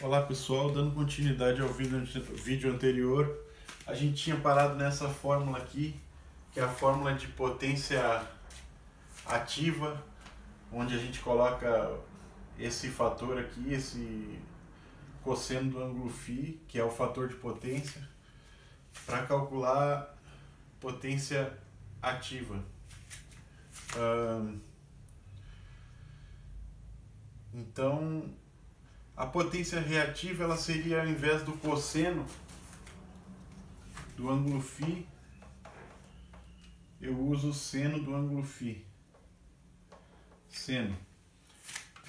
Olá pessoal, dando continuidade ao vídeo anterior, a gente tinha parado nessa fórmula aqui, que é a fórmula de potência ativa, onde a gente coloca esse fator aqui, esse cosseno do ângulo φ, que é o fator de potência, para calcular potência ativa. Então, a potência reativa ela seria, ao invés do cosseno do ângulo φ, eu uso o seno do ângulo φ. Seno.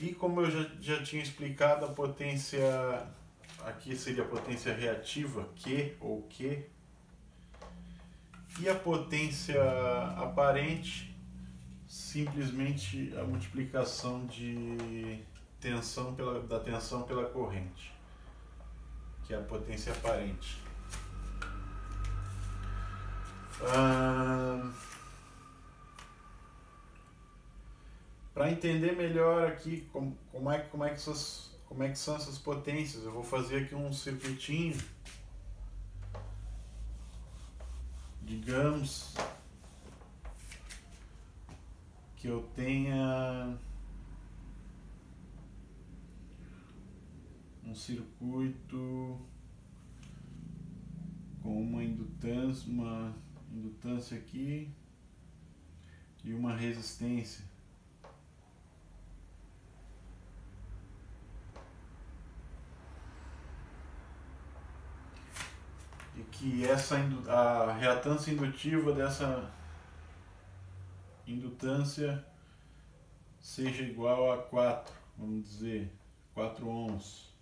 E como eu já tinha explicado, a potência aqui seria a potência reativa, Q ou Q. E a potência aparente, simplesmente a multiplicação de da tensão pela corrente, que é a potência aparente. Para entender melhor aqui como é que são essas potências, eu vou fazer aqui um circuitinho. Digamos que eu tenha um circuito com uma indutância aqui e uma resistência. E que a reatância indutiva dessa indutância seja igual a 4, vamos dizer, 4 ohms.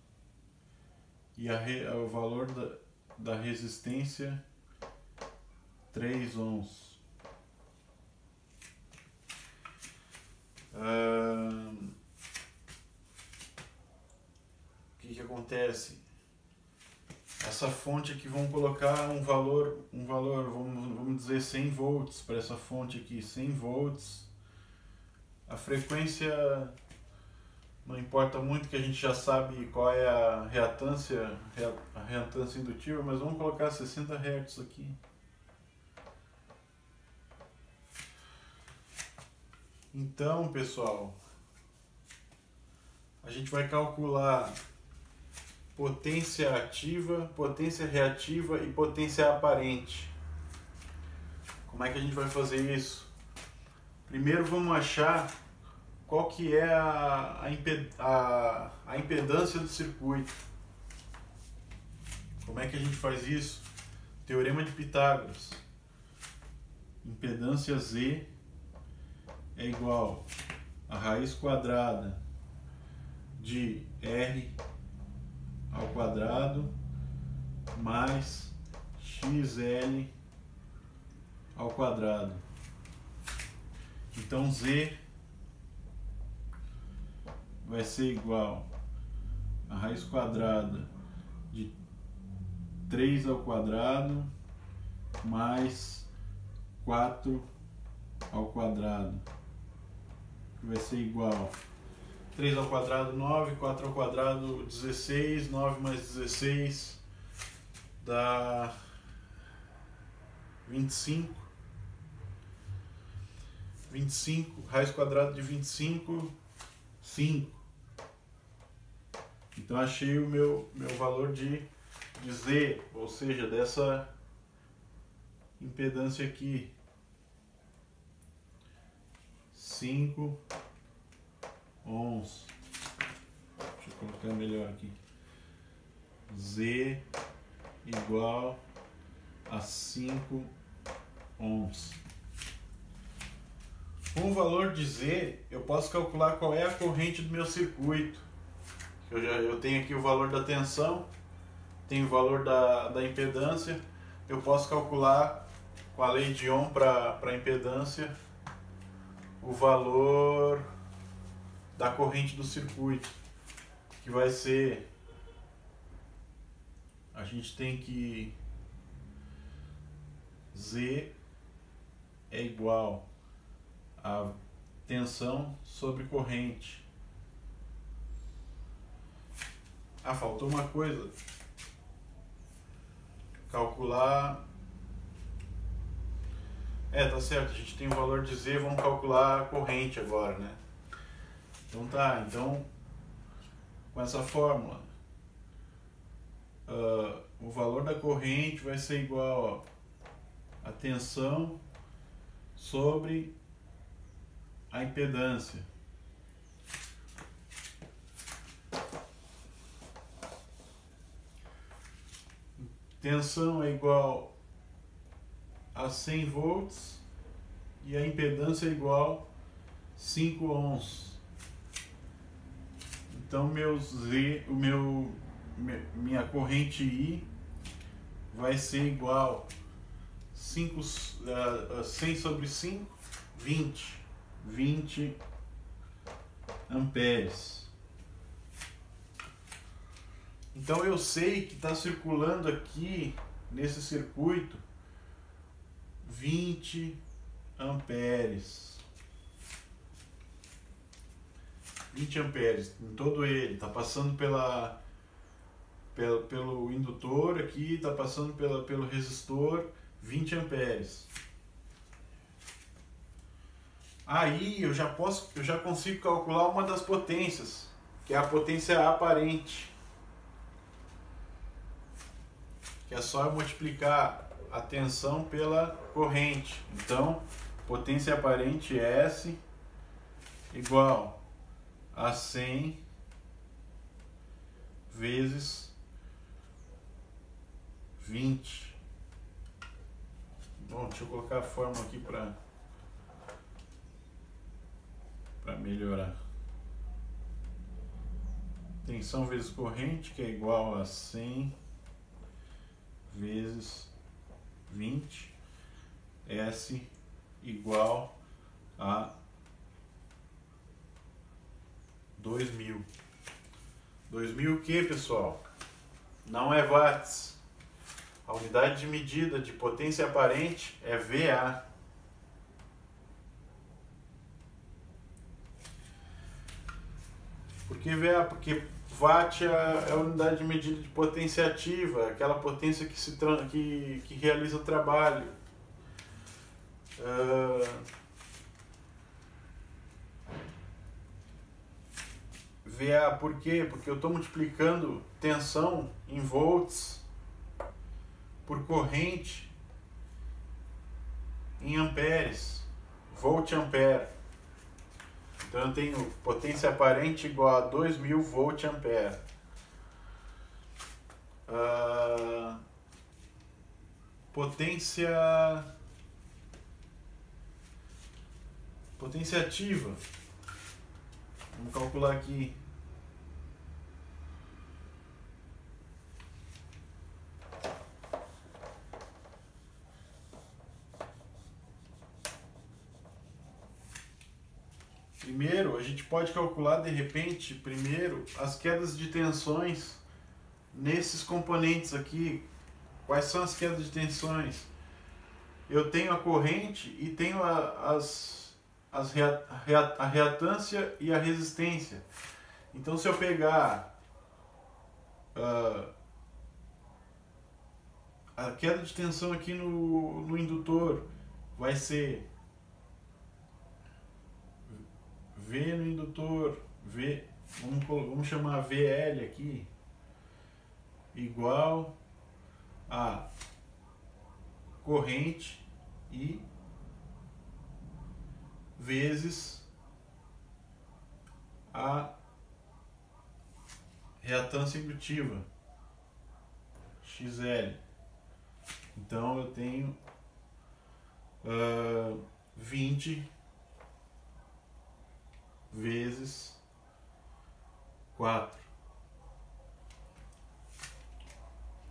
E o valor da resistência 3 ohms. O que acontece? Essa fonte aqui, vamos colocar um valor vamos dizer 100 volts para essa fonte aqui, 100 volts. A frequência não importa muito, que a gente já sabe qual é a reatância indutiva, mas vamos colocar 60 Hz aqui. Então, pessoal, a gente vai calcular potência ativa, potência reativa e potência aparente. Como é que a gente vai fazer isso? Primeiro vamos achar qual que é a impedância do circuito. Como é que a gente faz isso? Teorema de Pitágoras. Impedância Z é igual a raiz quadrada de R ao quadrado mais XL ao quadrado. Então Z vai ser igual a raiz quadrada de 3 ao quadrado mais 4 ao quadrado, que vai ser igual 3 ao quadrado 9, 4 ao quadrado 16, 9 mais 16 dá 25. 25, raiz quadrada de 25, 5. Então achei o meu valor de Z, ou seja, dessa impedância aqui. 5 ohms. Deixa eu colocar melhor aqui. Z igual a 5 ohms. Com o valor de Z, eu posso calcular qual é a corrente do meu circuito. Eu tenho aqui o valor da tensão, tenho o valor da impedância. Eu posso calcular com a lei de Ohm para a impedância o valor da corrente do circuito, que vai ser, a gente tem que Z é igual a tensão sobre corrente. Ah, faltou uma coisa. Calcular... tá certo, a gente tem o valor de Z, vamos calcular a corrente agora, né? Então tá, então com essa fórmula, o valor da corrente vai ser igual a tensão sobre a impedância. Tensão é igual a 100 volts e a impedância é igual a 5 ohms. Então minha corrente I vai ser igual a 100 sobre 5, 20 amperes. Então eu sei que está circulando aqui nesse circuito 20 amperes. 20 amperes em todo ele. Está passando pelo indutor aqui, está passando pelo resistor, 20 amperes. Aí eu já consigo calcular uma das potências, que é a potência aparente. Que é só eu multiplicar a tensão pela corrente. Então, potência aparente S igual a 100 vezes 20. Bom, deixa eu colocar a fórmula aqui para melhorar. Tensão vezes corrente, que é igual a 100 vezes 20, S igual a 2000. 2000 o que, pessoal? Não é watts. A unidade de medida de potência aparente é VA. Por que VA? Porque watt é a unidade de medida de potência ativa, aquela potência que realiza o trabalho. VA, por quê? Porque eu estou multiplicando tensão em volts por corrente em amperes, volt-ampere. Então eu tenho potência aparente igual a 2000 volt-ampere. Potência ativa. Vamos calcular aqui. Primeiro, a gente pode calcular de repente, as quedas de tensões nesses componentes aqui. Quais são as quedas de tensões? Eu tenho a corrente e tenho a reatância e a resistência. Então, se eu pegar a queda de tensão aqui no indutor, vai ser V no indutor, vamos chamar VL aqui, igual a corrente I vezes a reatância indutiva, XL. Então eu tenho 20 vezes 4,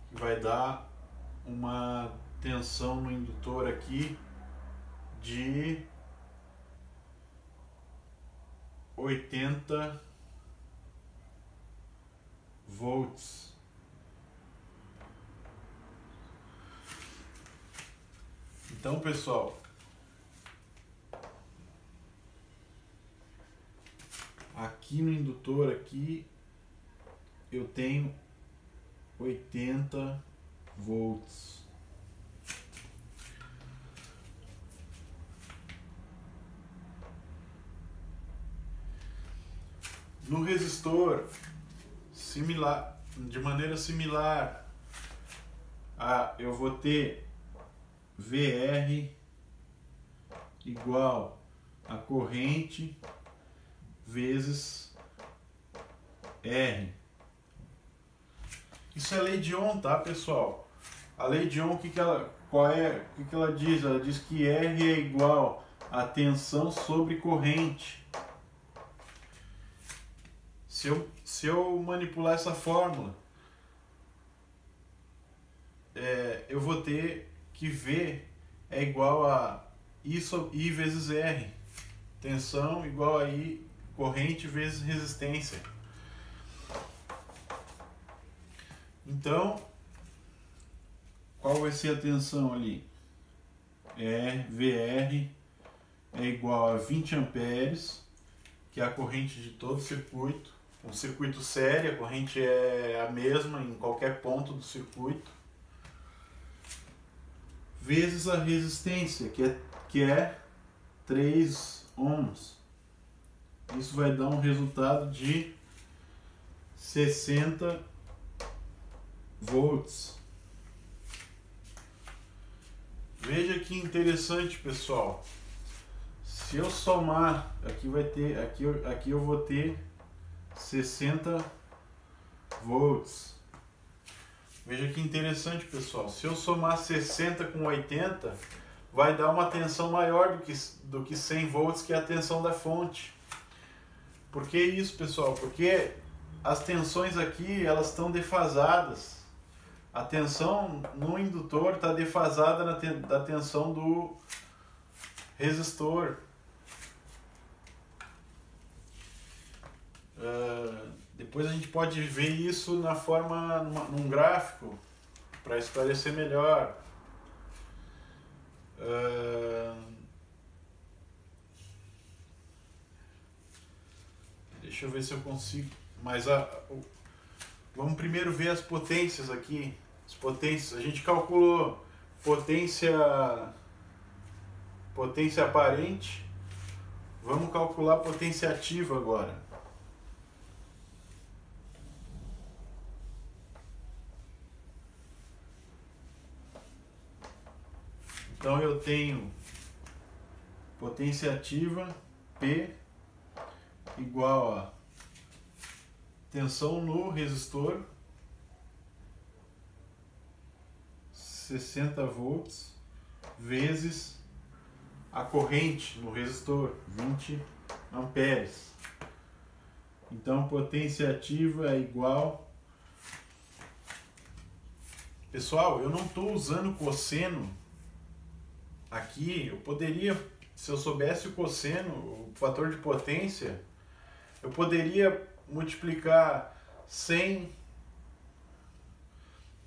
que vai dar uma tensão no indutor aqui de 80 volts. Então, pessoal, aqui no indutor aqui eu tenho 80 volts. No resistor, de maneira similar, eu vou ter VR igual a corrente vezes R. Isso é lei de Ohm, tá, pessoal? A lei de Ohm, o que ela diz? Ela diz que R é igual a tensão sobre corrente. Se eu manipular essa fórmula, eu vou ter que V é igual a I vezes R. Tensão igual a I, corrente vezes resistência. Então, qual vai ser a tensão ali? VR é igual a 20 amperes, que é a corrente de todo o circuito. Um circuito sério, a corrente é a mesma em qualquer ponto do circuito, vezes a resistência, que é 3 ohms. Isso vai dar um resultado de 60 volts. Veja que interessante, pessoal. Se eu somar, aqui eu vou ter 60 volts. Veja que interessante, pessoal. Se eu somar 60 com 80, vai dar uma tensão maior do que 100 volts, que é a tensão da fonte. Por que isso, pessoal? Porque as tensões aqui, elas estão defasadas. A tensão no indutor está defasada da tensão do resistor. Depois a gente pode ver isso num gráfico para esclarecer melhor. Deixa eu ver se eu consigo. Mas vamos primeiro ver as potências aqui. As potências. A gente calculou potência aparente. Vamos calcular potência ativa agora. Então eu tenho potência ativa P igual a tensão no resistor, 60 volts, vezes a corrente no resistor, 20 amperes. Então potência ativa é igual... Pessoal, eu não estou usando cosseno aqui. Eu poderia, se eu soubesse o cosseno, o fator de potência, eu poderia multiplicar 100...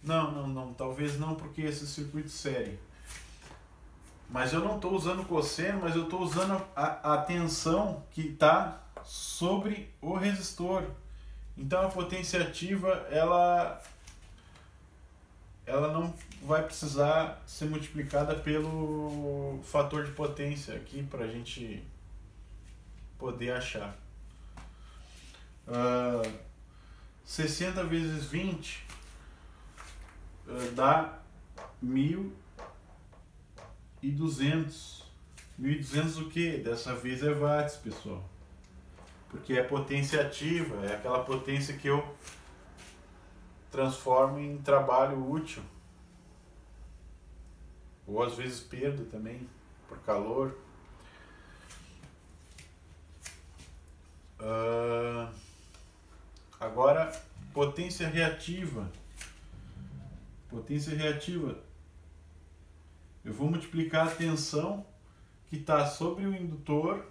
Não, talvez não, porque esse circuito sério. Mas eu não estou usando cosseno, mas eu estou usando a tensão que está sobre o resistor. Então a potência ativa, ela não vai precisar ser multiplicada pelo fator de potência aqui para a gente poder achar. 60 vezes 20 dá 1.200. 1.200 o que? Dessa vez é watts, pessoal. Porque é potência ativa, é aquela potência que eu transformo em trabalho útil. Ou às vezes perda também, por calor. Agora, potência reativa. Potência reativa. Eu vou multiplicar a tensão que está sobre o indutor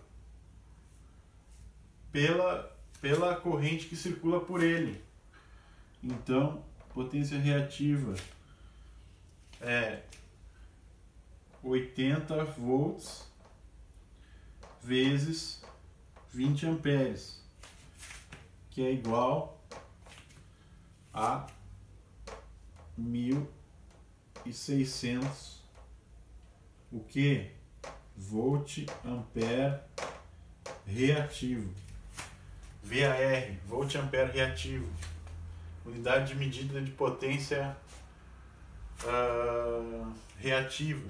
pela corrente que circula por ele. Então, potência reativa é 80 volts vezes 20 amperes, que é igual a 1600 o que? Volt ampere reativo. VAR, volt ampere reativo. Unidade de medida de potência reativa.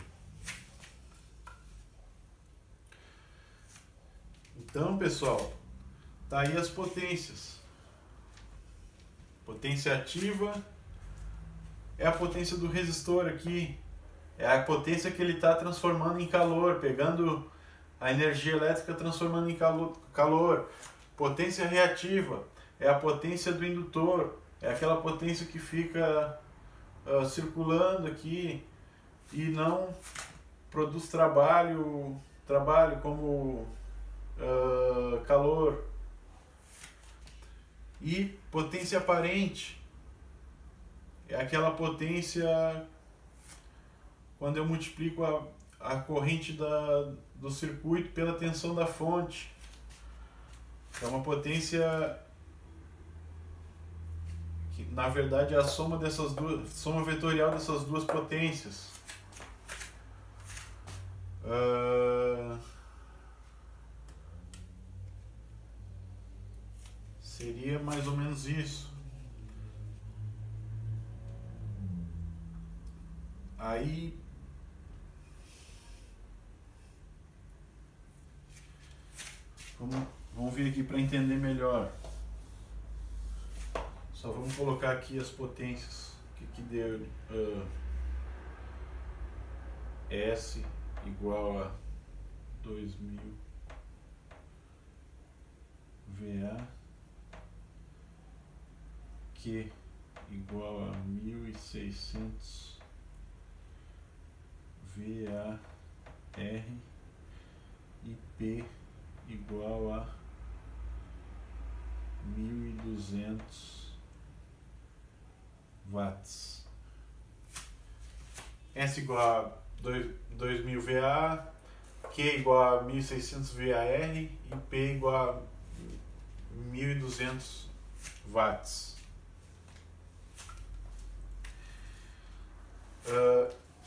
Então, pessoal, tá aí as potências. Potência ativa é a potência do resistor aqui. É a potência que ele está transformando em calor, pegando a energia elétrica, transformando em calor. Potência reativa é a potência do indutor. É aquela potência que fica circulando aqui e não produz trabalho como calor. E potência aparente é aquela potência quando eu multiplico a corrente do circuito pela tensão da fonte. É uma potência que, na verdade, é a soma vetorial dessas duas potências. Seria mais ou menos isso. Aí vamos ver aqui para entender melhor. Só vamos colocar aqui as potências. O que deu? S igual a 2000 VA, Q igual a 1600 VAR e P igual a 1200 watts. S igual a 2000 VA, Q igual a 1600 VAR e P igual a 1200 watts.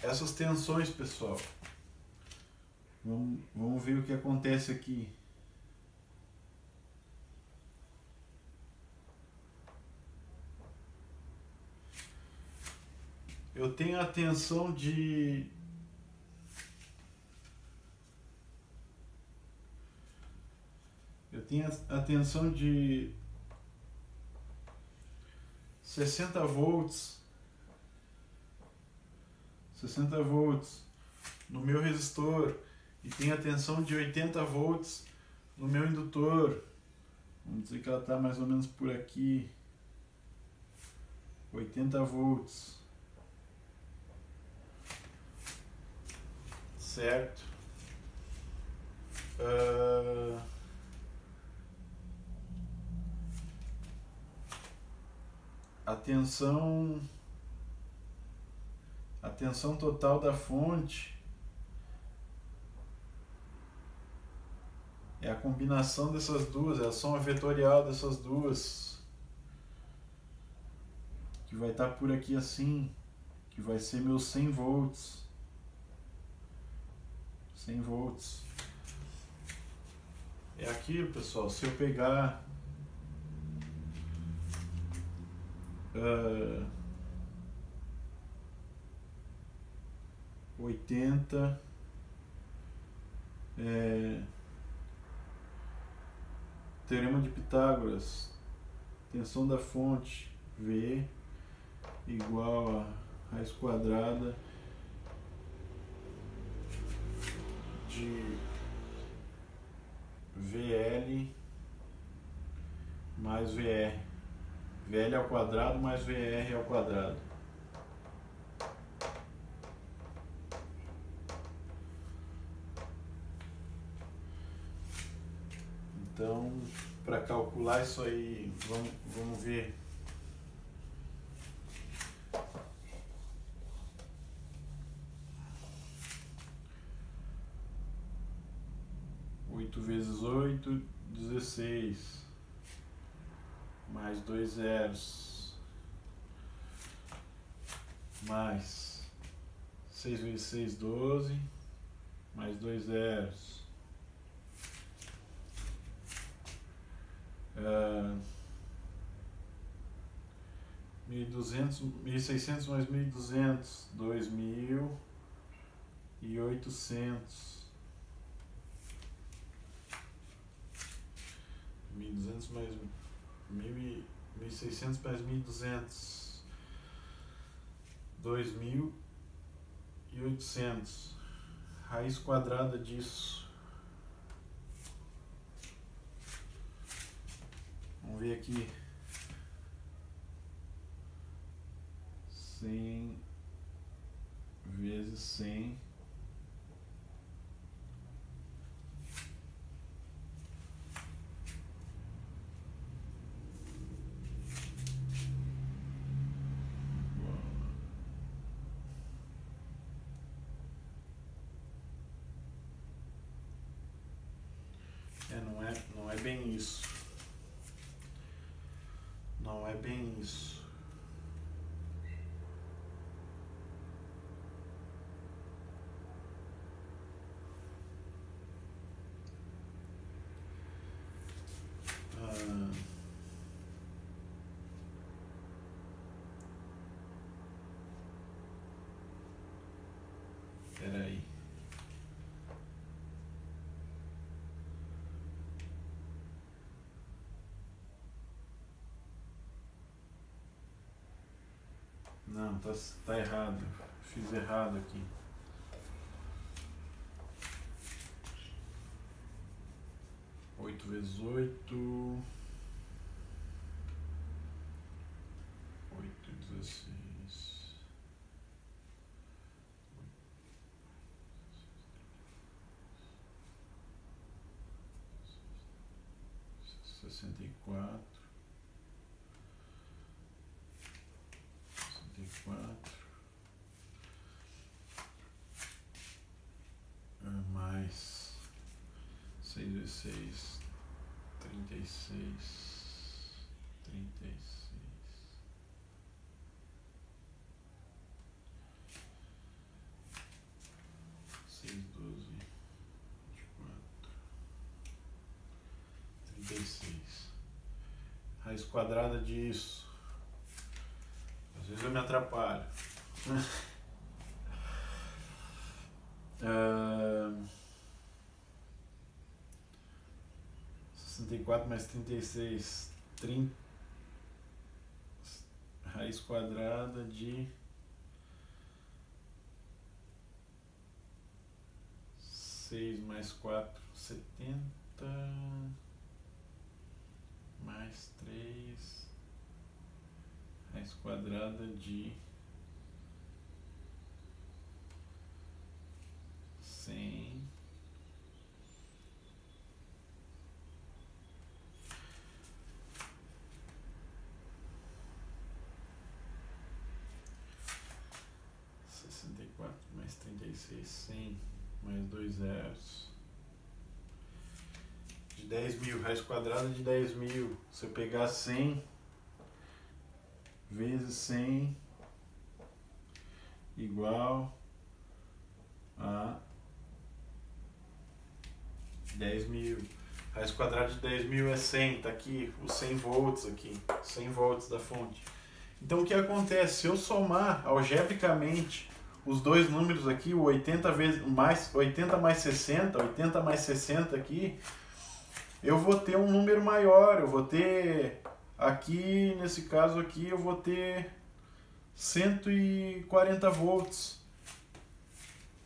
Essas tensões, pessoal, vamos ver o que acontece aqui. Eu tenho a tensão de 60 volts no meu resistor e tenho a tensão de 80 volts no meu indutor. Vamos dizer que ela está mais ou menos por aqui, 80 volts, certo? A tensão total da fonte é a combinação dessas duas, é a soma vetorial dessas duas, que vai estar por aqui assim, que vai ser meus 100 volts. 100 volts. É aquilo, pessoal, se eu pegar 80 Teorema de Pitágoras, tensão da fonte V igual a raiz quadrada de VL mais VR. VL ao quadrado mais VR ao quadrado. Então, para calcular isso aí, vamos ver. Oito vezes 8, 16. Mais 2 zeros. mais 6 vezes 6, 12, mais 2 zeros. 1.200, 1.600 mais 1.200, 2.800. 1.200 mais 1.600 mais 1.200, 2.800. Raiz quadrada disso. Vamos ver aqui. 100 vezes 100. Não é bem isso. Não é bem isso. Peraí. Não, tá errado. Fiz errado aqui. Oito vezes 8. 8, 16. 64. 64. Mais 6 vezes 6, 36. 36. 6, 12, 24. 36. Raiz quadrada disso. Às vezes eu me atrapalho. 64 mais 36, 30, raiz quadrada de 6 mais 4, 70, mais 3, raiz quadrada de 100. Mais 36, 100, mais 2 zeros. De 10.000, raiz quadrada de 10.000. Se eu pegar 100 vezes 100 igual a 10.000. Raiz quadrada de 10.000 é 100, tá aqui, os 100 volts aqui, 100 volts da fonte. Então o que acontece? Se eu somar algebricamente os dois números aqui, o 80 mais 60 aqui, eu vou ter um número maior, eu vou ter aqui, nesse caso aqui, eu vou ter 140 volts.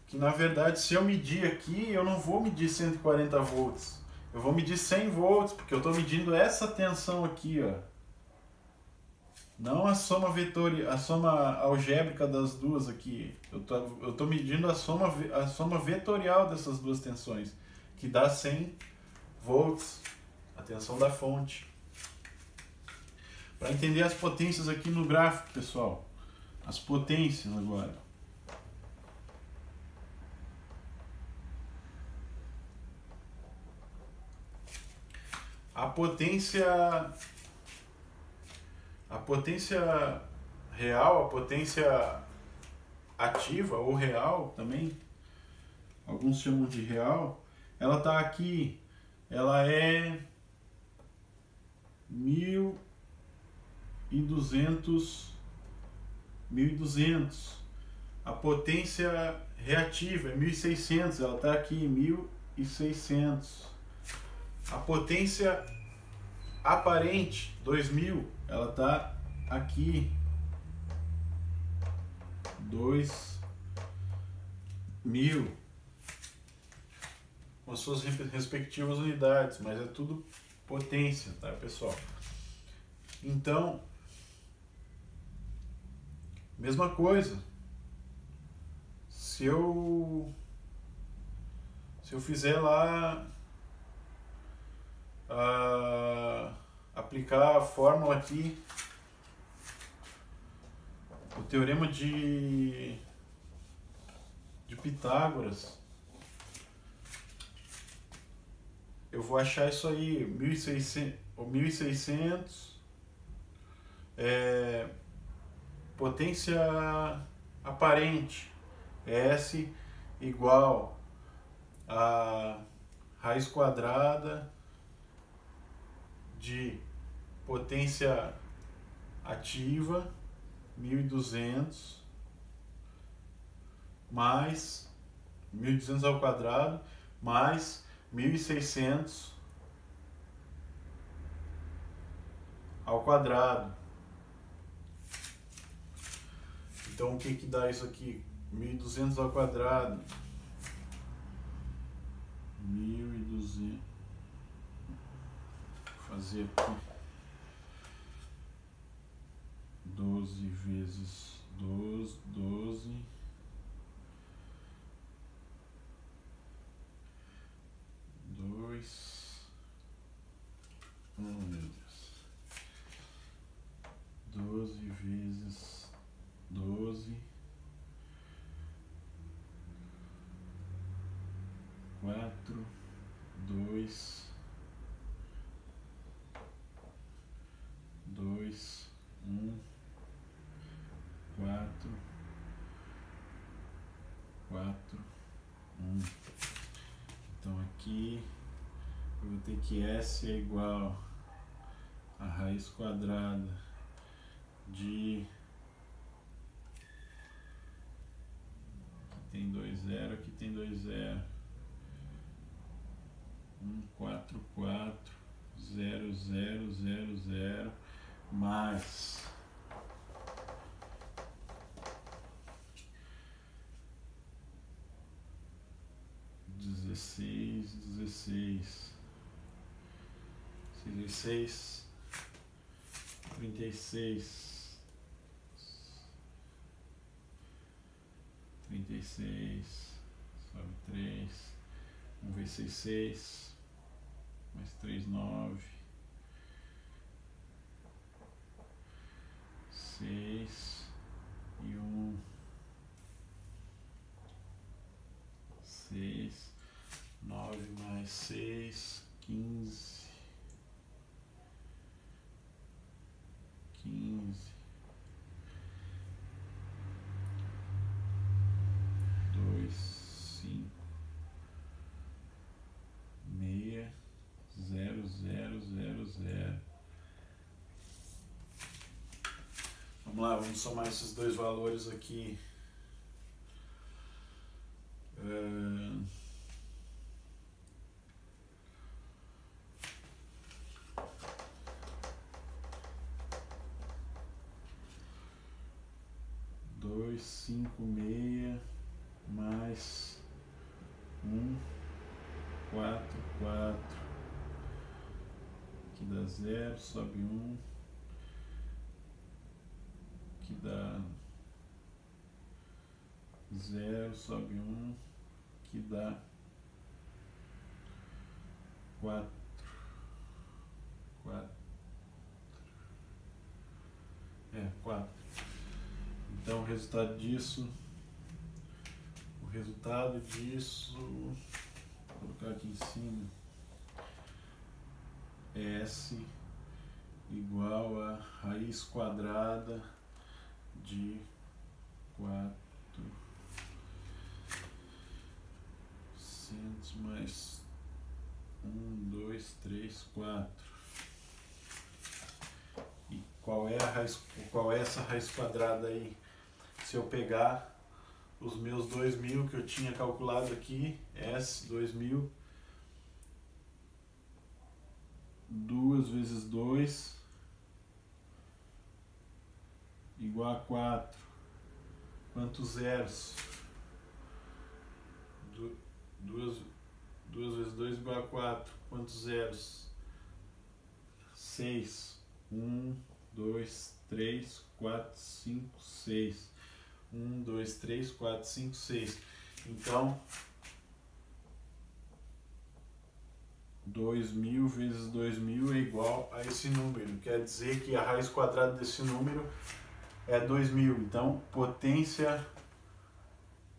Que na verdade, se eu medir aqui, eu não vou medir 140 volts. Eu vou medir 100 volts, porque eu estou medindo essa tensão aqui, ó. Não a soma a soma algébrica das duas aqui. Eu tô medindo a soma vetorial dessas duas tensões, que dá 100 volts, a tensão da fonte. Para entender as potências aqui no gráfico, pessoal. As potências agora. A potência real, a potência ativa ou real também, alguns chamam de real, ela está aqui, ela é 1200. A potência reativa é 1600, ela está aqui em 1600. A potência aparente 2000, ela está aqui 2000, com as suas respectivas unidades, mas é tudo potência, tá, pessoal? Então, mesma coisa, se eu fizer lá aplicar a fórmula aqui, o teorema de Pitágoras, eu vou achar isso aí, 1600 potência aparente, S igual a raiz quadrada de potência ativa, 1200, mais 1200 ao quadrado, mais 1600 ao quadrado. Então o que que dá isso aqui? 1200 ao quadrado. 1200. Vou fazer aqui 12 vezes 12. 2. Oh, meu Deus. 12 vezes 12. 4, 2, 2, 1, 4, 4, 1. Então aqui eu vou ter que S é igual a raiz quadrada de... Aqui tem 2 zero, aqui tem 2 zero. 144 0 0 0 0 mais 16 16 36 36 36 sobe 3, 1 vezes 6 mais 3, 9, 6 e 1, 6, 9 mais 6, 15, 15, 2, 5, 6, 0, 0, 0, 0. Vamos lá, vamos somar esses dois valores aqui. 2, 5, 6 mais 1, 4, 4. Aqui dá 0, sobe 1. Aqui dá 0, sobe 1. Aqui dá 4. 4. 4. Então o resultado disso, vou colocar aqui em cima, S igual a raiz quadrada de 4 mais 1, 2, 3, 4. E qual é essa raiz quadrada aí? Se eu pegar os meus 2000 que eu tinha calculado aqui, S 2000, 2 vezes 2 igual a 4. Quantos zeros? 2 vezes 2 igual a 4. Quantos zeros? 6. 1, 2, 3, 4, 5, 6. 1, 2, 3, 4, 5, 6. Então, 2000 vezes 2000 é igual a esse número. Quer dizer que a raiz quadrada desse número é 2000. Então, potência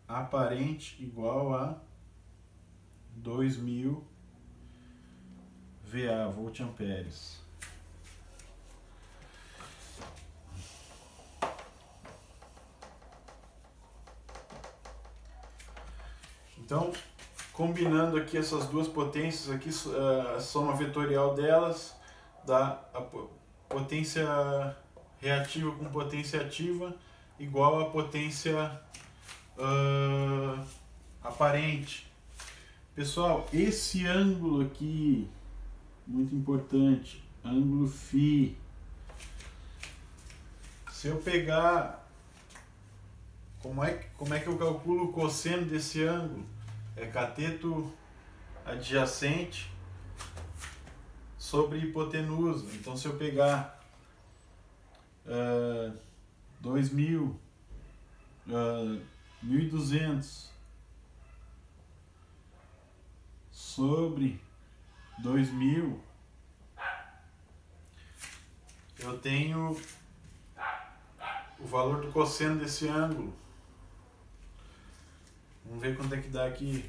aparente igual a 2000 VA, volt-amperes. Então, combinando aqui essas duas potências aqui, a soma vetorial delas dá a potência reativa com potência ativa igual a potência aparente. Pessoal, esse ângulo aqui, muito importante, ângulo φ. Se eu pegar, como é que eu calculo o cosseno desse ângulo? É cateto adjacente sobre hipotenusa. Então, se eu pegar 2000, 1200 sobre 2000, eu tenho o valor do cosseno desse ângulo. Vamos ver quanto é que dá aqui.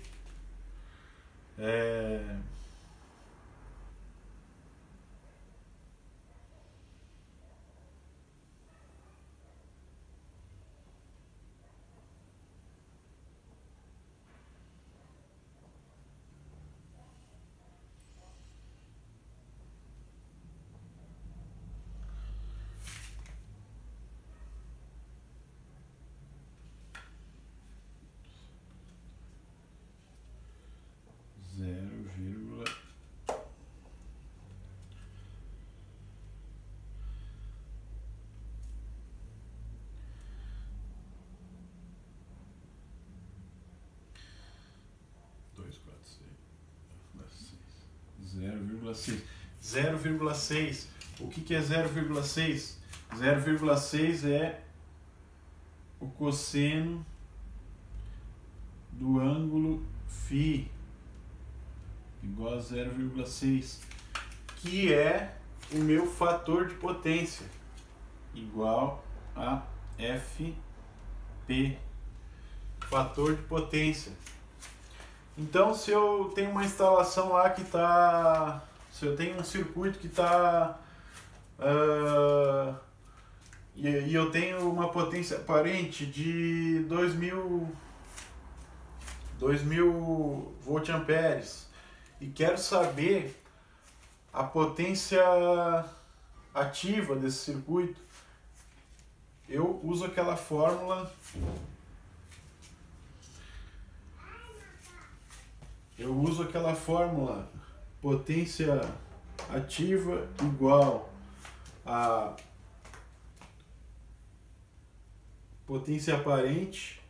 Zero vírgula seis. O que é 0,6? 0,6 é o cosseno do ângulo φ igual a 0,6, que é o meu fator de potência, igual a FP, fator de potência. Então, se eu tenho uma instalação lá que está... Se eu tenho um circuito que está... e eu tenho uma potência aparente de 2000 volt-amperes e quero saber a potência ativa desse circuito, eu uso aquela fórmula... potência ativa igual a potência aparente,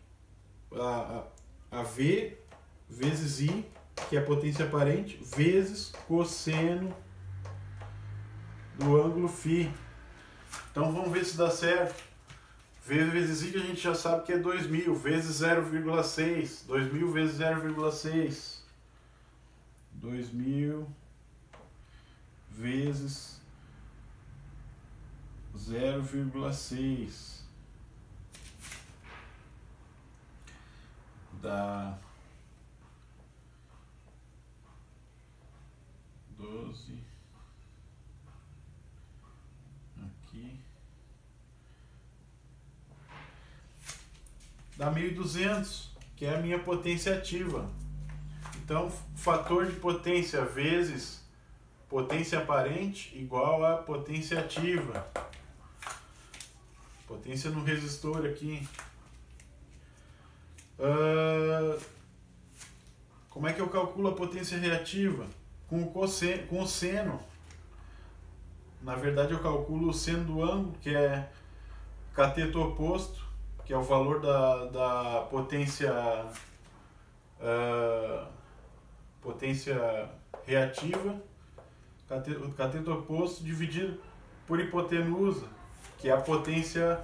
a V vezes I, que é a potência aparente, vezes cosseno do ângulo φ. Então vamos ver se dá certo. V vezes I, que a gente já sabe que é 2000, vezes 0,6. 2000 vezes 0,6. 2000 vezes 0,6 dá 12 aqui, dá 1200, que é a minha potência ativa. Então, fator de potência vezes potência aparente igual a potência ativa. Potência no resistor aqui. Como é que eu calculo a potência reativa? Com o seno. Na verdade, eu calculo o seno do ângulo, que é cateto oposto, que é o valor da potência potência reativa, cateto oposto dividido por hipotenusa, que é a potência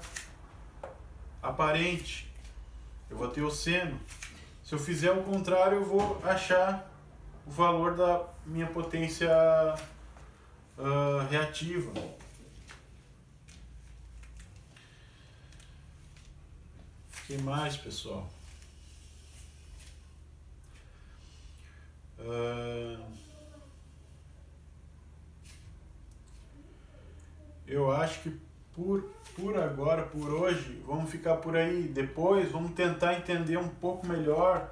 aparente. Eu vou ter o seno. Se eu fizer o contrário, eu vou achar o valor da minha potência reativa. O que mais, pessoal? Eu acho que por agora, por hoje, vamos ficar por aí. Depois vamos tentar entender um pouco melhor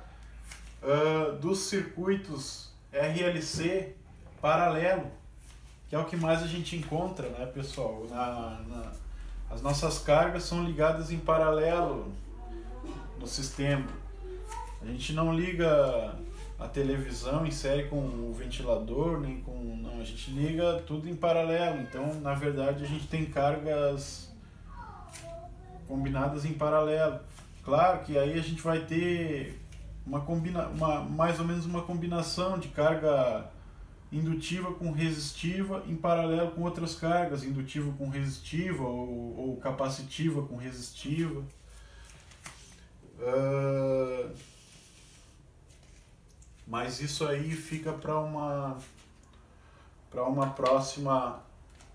dos circuitos RLC paralelo, que é o que mais a gente encontra, né, pessoal? As nossas cargas são ligadas em paralelo no sistema. A gente não liga a televisão em série com o ventilador, nem com... Não, a gente liga tudo em paralelo. Então, na verdade, a gente tem cargas combinadas em paralelo. Claro que aí a gente vai ter mais ou menos uma combinação de carga indutiva com resistiva em paralelo com outras cargas, indutiva com resistiva ou capacitiva com resistiva. Mas isso aí fica para uma próxima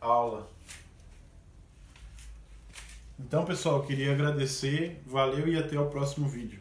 aula. Então, pessoal, queria agradecer, valeu e até o próximo vídeo.